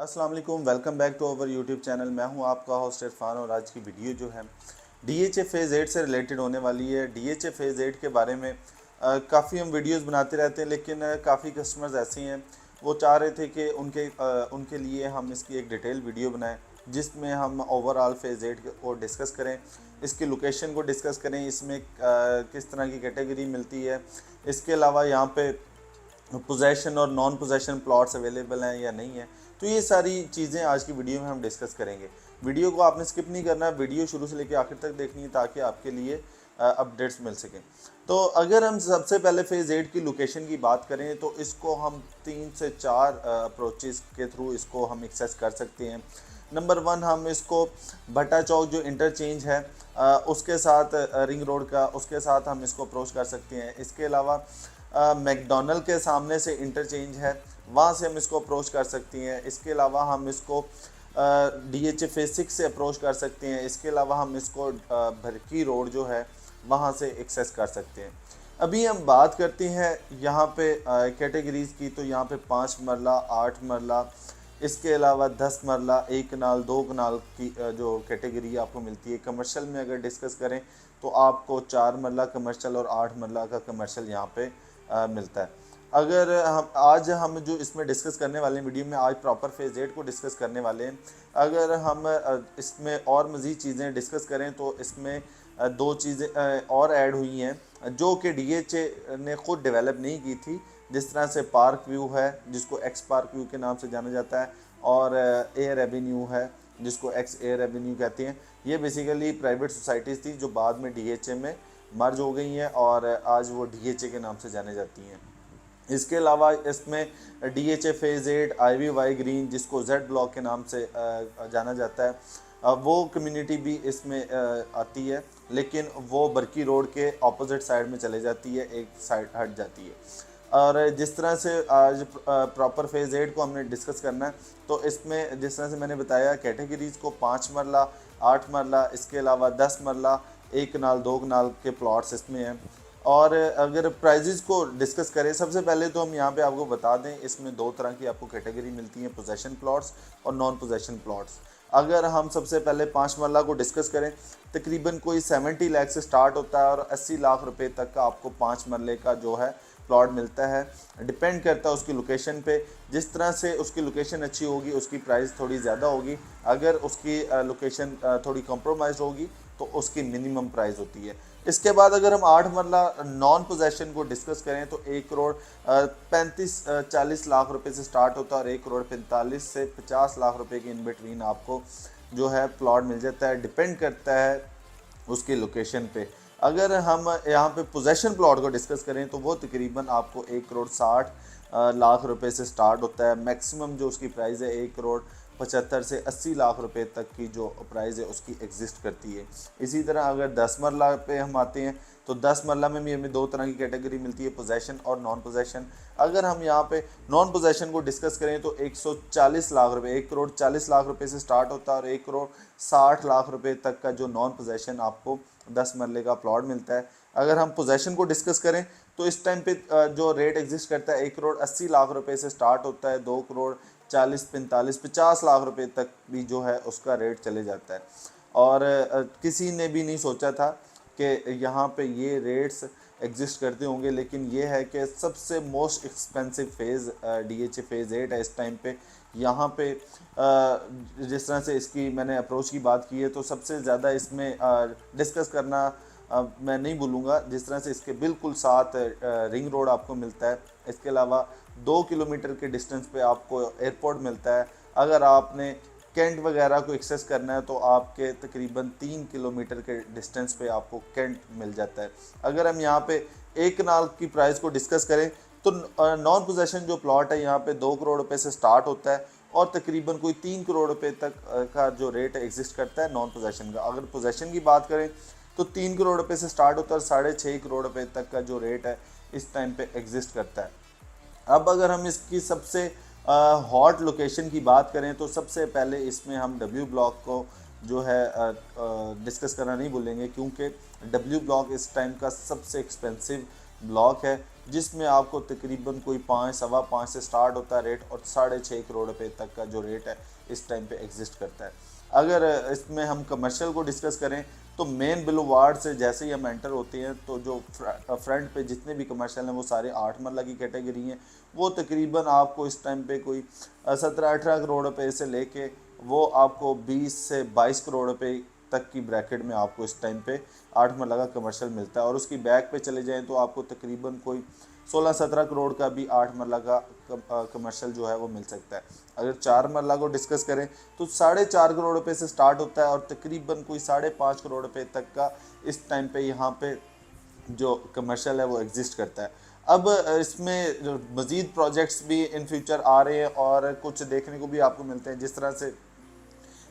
अस्सलाम वालेकुम, welcome back to our YouTube channel. मैं हूं आपका होस्ट इरफान और आज की वीडियो जो है डीएचए फेज़ 8 से रिलेटेड होने वाली है। डीएचए फेज़ 8 के बारे में काफ़ी हम वीडियोस बनाते रहते हैं, लेकिन काफ़ी कस्टमर्स ऐसे हैं वो चाह रहे थे कि उनके लिए हम इसकी एक डिटेल वीडियो बनाएं जिसमें हम ओवरऑल फेज़ 8 को डिस्कस करें, इसकी लोकेशन को डिस्कस करें, इसमें किस तरह की कैटेगरी मिलती है, इसके अलावा यहाँ पे पोजेशन और नॉन पोजेशन प्लॉट्स अवेलेबल हैं या नहीं है। तो ये सारी चीज़ें आज की वीडियो में हम डिस्कस करेंगे। वीडियो को आपने स्किप नहीं करना, वीडियो शुरू से लेकर आखिर तक देखनी है ताकि आपके लिए अपडेट्स मिल सकें। तो अगर हम सबसे पहले फेज़ 8 की लोकेशन की बात करें तो इसको हम 3 से 4 अप्रोचेस के थ्रू इसको हम एक्सेस कर सकते हैं। नंबर 1, हम इसको भट्टा चौक जो इंटरचेंज है उसके साथ रिंग रोड का, उसके साथ हम इसको अप्रोच कर सकते हैं। इसके अलावा मैकडॉनल्ड के सामने से इंटरचेंज है, वहाँ से हम इसको अप्रोच कर सकती हैं। इसके अलावा हम इसको डीएचए फेज़ 6 से अप्रोच कर सकते हैं। इसके अलावा हम इसको भरकी रोड जो है वहाँ से एक्सेस कर सकते हैं। अभी हम बात करते हैं यहाँ पे कैटेगरीज़ की। तो यहाँ पे 5 मरला, 8 मरला, इसके अलावा 10 मरला, 1 कनाल, 2 कनाल की जो कैटेगरी आपको मिलती है। कमर्शियल में अगर डिस्कस करें तो आपको 4 मरला कमर्शियल और 8 मरला का कमर्शियल यहाँ पे मिलता है। अगर हम जो इसमें डिस्कस करने वाले हैं वीडियो में, आज प्रॉपर फेज़ 8 को डिस्कस करने वाले हैं। अगर हम इसमें और मज़ीद चीज़ें डिस्कस करें तो इसमें 2 चीज़ें और ऐड हुई हैं जो कि डीएचए ने ख़ुद डेवलप नहीं की थी। जिस तरह से पार्क व्यू है जिसको एक्स पार्क व्यू के नाम से जाना जाता है, और एयर एवेन्यू है जिसको एक्स एयर एवेन्यू कहते हैं। ये बेसिकली प्राइवेट सोसाइटीज़ थी जो बाद में डीएचए में मर्ज हो गई हैं और आज वो डीएचए के नाम से जाने जाती हैं। इसके अलावा इसमें DHA phase 8 Ivy green जिसको जेड ब्लॉक के नाम से जाना जाता है, वो कम्युनिटी भी इसमें आती है, लेकिन वो बरकी रोड के ऑपोजिट साइड में चले जाती है, एक साइड हट जाती है। और जिस तरह से आज प्रॉपर फेज़ 8 को हमने डिस्कस करना है तो इसमें जिस तरह से मैंने बताया कैटेगरीज़ को 5 मरला, 8 मरला, इसके अलावा 10 मरला, 1 कनाल, 2 कनाल के प्लॉट्स इसमें हैं। और अगर प्राइजेज़ को डिस्कस करें, सबसे पहले तो हम यहाँ पे आपको बता दें इसमें 2 तरह की आपको कैटेगरी मिलती हैं, पोजेशन प्लॉट्स और नॉन पोजेशन प्लॉट्स। अगर हम सबसे पहले 5 मरला को डिस्कस करें, तकरीबन कोई 70 लाख से स्टार्ट होता है और 80 लाख रुपए तक का आपको 5 मरले का जो है प्लॉट मिलता है। डिपेंड करता है उसकी लोकेशन पे। जिस तरह से उसकी लोकेशन अच्छी होगी उसकी प्राइस थोड़ी ज़्यादा होगी, अगर उसकी लोकेशन थोड़ी कॉम्प्रोमाइज़ होगी तो उसकी मिनिमम प्राइस होती है। इसके बाद अगर हम 8 मरला नॉन पोजेशन को डिस्कस करें तो 1 करोड़ 35-40 लाख रुपए से स्टार्ट होता है और 1 करोड़ 45 से 50 लाख रुपए के इन बिटवीन आपको जो है प्लॉट मिल जाता है। डिपेंड करता है उसकी लोकेशन पे। अगर हम यहाँ पे पोजेशन प्लॉट को डिस्कस करें तो वो तकरीबन आपको 1 करोड़ 60 लाख रुपए से स्टार्ट होता है। मैक्सिमम जो उसकी प्राइस है 1 करोड़ 75 से 80 लाख रुपए तक की जो प्राइस है उसकी एग्जिस्ट करती है। इसी तरह अगर 10 मरला पे हम आते हैं तो 10 मरला में भी हमें 2 तरह की कैटेगरी मिलती है, पोजेशन और नॉन पोजेशन। अगर हम यहाँ पे नॉन पोजेशन को डिस्कस करें तो 140 लाख रुपए, 1 करोड़ 40 लाख रुपए से स्टार्ट होता है और 1 करोड़ 60 लाख रुपए तक का जो नॉन पोजेशन आपको 10 मरले का प्लॉट मिलता है। अगर हम पोजेशन को डिस्कस करें तो इस टाइम पे जो रेट एग्जिस्ट करता है 1 करोड़ 80 लाख रुपए से स्टार्ट होता है, 2 करोड़ 40-45-50 लाख रुपए तक भी जो है उसका रेट चले जाता है। और किसी ने भी नहीं सोचा था कि यहाँ पे ये रेट्स एग्जिस्ट करते होंगे, लेकिन ये है कि सबसे most expensive phase DHA phase 8 है इस टाइम पे। यहाँ पे जिस तरह से इसकी मैंने अप्रोच की बात की है तो सबसे ज़्यादा इसमें डिस्कस करना मैं नहीं भूलूँगा। जिस तरह से इसके बिल्कुल साथ रिंग रोड आपको मिलता है, इसके अलावा 2 किलोमीटर के डिस्टेंस पे आपको एयरपोर्ट मिलता है। अगर आपने कैंट वगैरह को एक्सेस करना है तो आपके तकरीबन 3 किलोमीटर के डिस्टेंस पे आपको कैंट मिल जाता है। अगर हम यहाँ पे 1 कनाल की प्राइस को डिस्कस करें तो नॉन पोजेशन जो प्लॉट है यहाँ पे 2 करोड़ रुपए से स्टार्ट होता है और तकरीबन कोई 3 करोड़ रुपए तक का जो रेट एग्जिस्ट करता है नॉन पोजेशन का। अगर पोजेशन की बात करें तो 3 करोड़ रुपए से स्टार्ट होता है और 6.5 करोड़ रुपए तक का जो रेट है इस टाइम पे एग्जिस्ट करता है। अब अगर हम इसकी सबसे हॉट लोकेशन की बात करें तो सबसे पहले इसमें हम डब्ल्यू ब्लॉक को जो है डिस्कस करना नहीं भूलेंगे, क्योंकि डब्ल्यू ब्लॉक इस टाइम का सबसे एक्सपेंसिव ब्लॉक है। जिसमें आपको तकरीबन कोई 5 सवा 5 से स्टार्ट होता है रेट और 6.5 करोड़ रुपए तक का जो रेट है इस टाइम पे एग्जिस्ट करता है। अगर इसमें हम कमर्शियल को डिस्कस करें तो मेन बुलवार्ड से जैसे ही हम एंटर होते हैं तो जो फ्रंट पे जितने भी कमर्शियल हैं वो सारे 8 मरला की कैटेगरी हैं। वो तकरीबन आपको इस टाइम पे कोई 17-18 करोड़ रुपए से लेके वो आपको 20 से 22 करोड़ रुपए तक की ब्रैकेट में आपको इस टाइम पे 8 मरला का कमर्शियल मिलता है। और उसकी बैक पे चले जाएं तो आपको तकरीबन कोई 16-17 करोड़ का भी 8 मरला का कमर्शियल जो है वो मिल सकता है। अगर 4 मरला को डिस्कस करें तो 4.5 करोड़ रुपए से स्टार्ट होता है और तकरीबन कोई 5.5 करोड़ रुपए तक का इस टाइम पे यहाँ पे जो कमर्शियल है वो एग्जिस्ट करता है। अब इसमें मज़ीद प्रोजेक्ट्स भी इन फ्यूचर आ रहे हैं और कुछ देखने को भी आपको मिलते हैं। जिस तरह से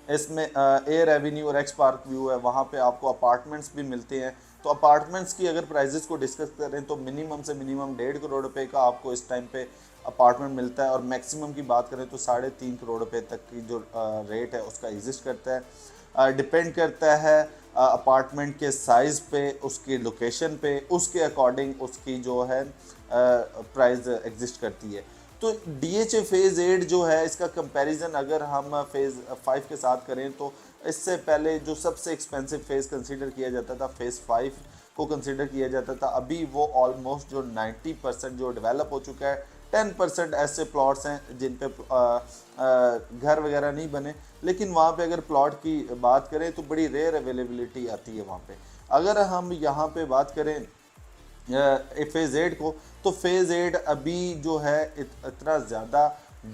इसमें एयर एवेन्यू और एक्स पार्क व्यू है, वहाँ पे आपको अपार्टमेंट्स भी मिलते हैं। तो अपार्टमेंट्स की अगर प्राइजेस को डिस्कस करें तो मिनिमम से मिनिमम 1.5 करोड़ रुपए का आपको इस टाइम पे अपार्टमेंट मिलता है और मैक्सिमम की बात करें तो 3.5 करोड़ रुपए तक की जो रेट है उसका एग्जिस्ट करता है। डिपेंड करता है अपार्टमेंट के साइज़ पे, उसकी लोकेशन पे, उसके अकॉर्डिंग उसकी जो है प्राइस एग्जिस्ट करती है। तो DHA फेज़ 8 जो है इसका कंपैरिजन अगर हम फेज़ 5 के साथ करें तो इससे पहले जो सबसे एक्सपेंसिव फेज़ कंसीडर किया जाता था फेज़ 5 को कंसीडर किया जाता था। अभी वो ऑलमोस्ट जो 90% जो डेवलप हो चुका है। 10% ऐसे प्लॉट्स हैं जिन पे घर वगैरह नहीं बने, लेकिन वहाँ पे अगर प्लॉट की बात करें तो बड़ी रेयर अवेलेबिलिटी आती है वहाँ पे। अगर हम यहाँ पे बात करें फेज़ 8 को तो फेज़ 8 अभी जो है इतना ज़्यादा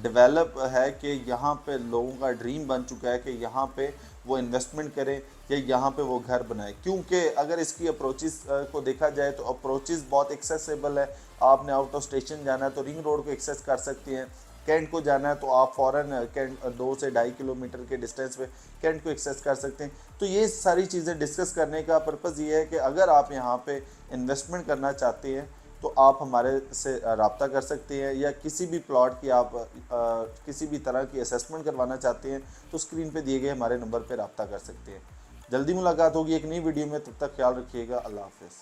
डेवलप है कि यहाँ पे लोगों का ड्रीम बन चुका है कि यहाँ पे वो इन्वेस्टमेंट करें या यहाँ पे वो घर बनाए। क्योंकि अगर इसकी अप्रोचेस को देखा जाए तो अप्रोचेस बहुत एक्सेसिबल है। आपने आउट ऑफ स्टेशन जाना है तो रिंग रोड को एक्सेस कर सकते हैं। कैंट को जाना है तो आप फ़ौरन कैंट 2 से 2.5 किलोमीटर के डिस्टेंस पे कैंट को एक्सेस कर सकते हैं। तो ये सारी चीज़ें डिस्कस करने का पर्पज़ ये है कि अगर आप यहाँ पे इन्वेस्टमेंट करना चाहते हैं तो आप हमारे से रब्ता कर सकते हैं, या किसी भी प्लॉट की आप किसी भी तरह की असेसमेंट करवाना चाहते हैं तो स्क्रीन पे दिए गए हमारे नंबर पे रब्ता कर सकते हैं। जल्दी मुलाकात होगी एक नई वीडियो में, तब तक ख्याल रखिएगा। अल्लाह हाफ़िज़।